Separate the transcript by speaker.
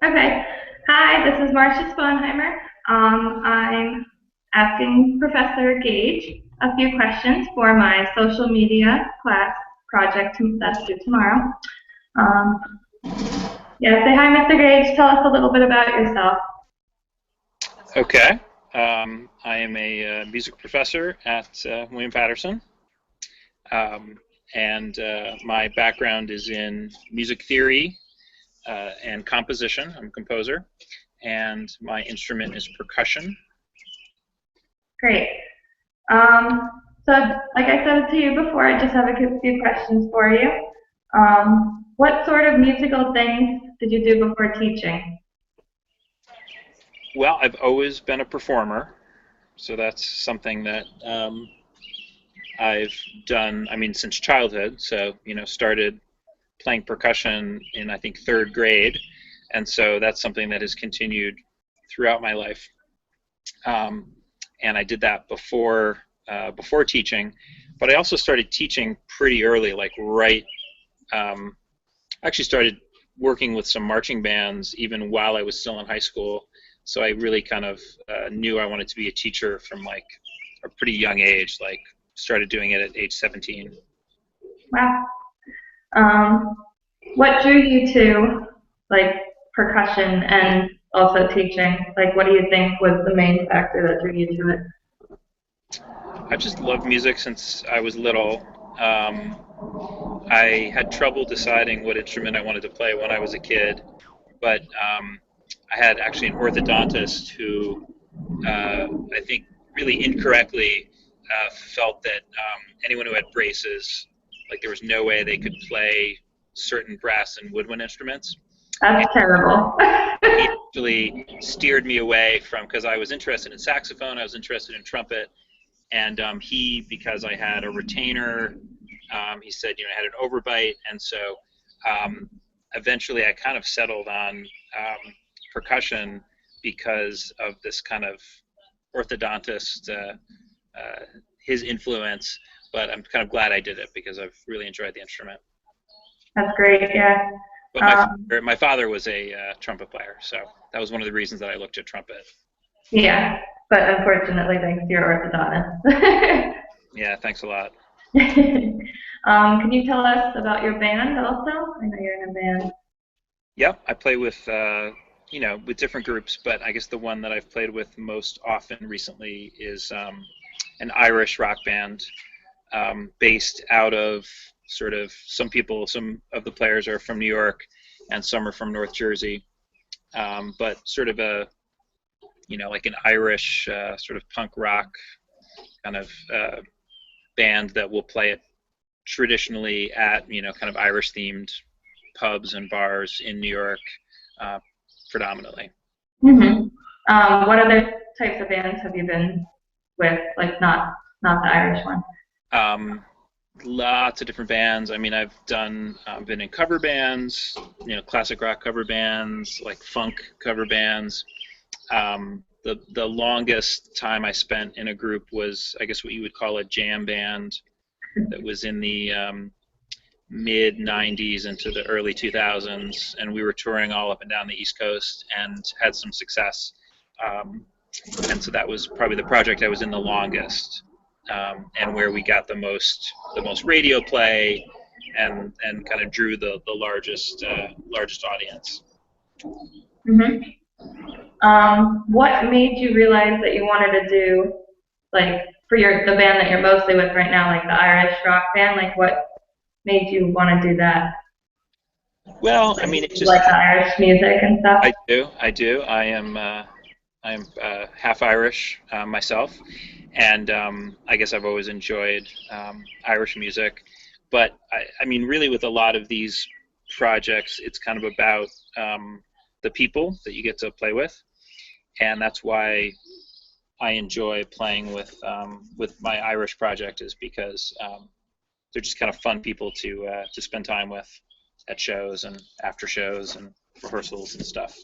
Speaker 1: Okay. Hi, this is Marsha Sponheimer. I'm asking Professor Gage a few questions for my social media class project that's due tomorrow. Um, yeah, say hi, Mr. Gage. Tell us a little bit about yourself.
Speaker 2: Okay. I am a music professor at William Patterson, um, and my background is in music theory and composition. I'm a composer, and my instrument is percussion.
Speaker 1: Great. Um, so, like I said to you before, I just have a few questions for you. What sort of musical things did you do before teaching?
Speaker 2: Well, I've always been a performer, so that's something that I've done, I mean, since childhood. So, started playing percussion in, I think, third grade, and so that's something that has continued throughout my life. Um, and I did that before teaching, but I also started teaching pretty early, like right. I actually started working with some marching bands even while I was still in high school. So I really kind of knew I wanted to be a teacher from like a pretty young age. Like started doing it at age 17.
Speaker 1: Wow. Um, what drew you to like percussion and also teaching? Like, what do you think was the main factor that drew you to it?
Speaker 2: I've just loved music since I was little. Um, I had trouble deciding what instrument I wanted to play when I was a kid, but I had actually an orthodontist who I think really incorrectly felt that anyone who had braces, like there was no way they could play certain brass and woodwind instruments. And
Speaker 1: That's terrible.
Speaker 2: he actually steered me away from, because I was interested in saxophone, I was interested in trumpet, and because I had a retainer, he said, I had an overbite, and so um, eventually I kind of settled on percussion because of this kind of orthodontist, uh, his influence. But I'm kind of glad I did it because I've really enjoyed the instrument.
Speaker 1: That's great. Yeah.
Speaker 2: But
Speaker 1: Um,
Speaker 2: my father was a trumpet player, so that was one of the reasons that I looked at trumpet.
Speaker 1: yeah. But unfortunately, thanks to your orthodontist.
Speaker 2: Yeah, thanks a lot.
Speaker 1: Can you tell us about your band also? I know you're in a band.
Speaker 2: Yeah, I play with with different groups, but I guess the one that I've played with most often recently is an Irish rock band based out of sort of some of the players are from New York, and some are from North Jersey, but sort of a like an Irish sort of punk rock kind of band that will play it traditionally at kind of Irish themed pubs and bars in New York, uh, predominantly.
Speaker 1: Hmm. What other types of bands have you been with? Like not the Irish one.
Speaker 2: Um, Lots of different bands. I mean, I've been in cover bands, classic rock cover bands, like funk cover bands. The longest time I spent in a group was, I guess, what you would call a jam band that was in the mid 90s into the early 2000s, and we were touring all up and down the East Coast and had some success. Um, and so that was probably the project I was in the longest, and where we got the most radio play, and kind of drew the largest audience.
Speaker 1: Hmm. What made you realize that you wanted to do like for the band that you're mostly with right now, like the Irish rock band? Like what made you want to do that?
Speaker 2: Well, I mean, it
Speaker 1: You like
Speaker 2: just
Speaker 1: the Irish music and stuff?
Speaker 2: I do. I am half Irish myself, and I guess I've always enjoyed Irish music. But I mean, really, with a lot of these projects, it's kind of about the people that you get to play with, and that's why I enjoy playing with my Irish project, is because they're just kind of fun people to spend time with at shows and after shows and rehearsals and stuff.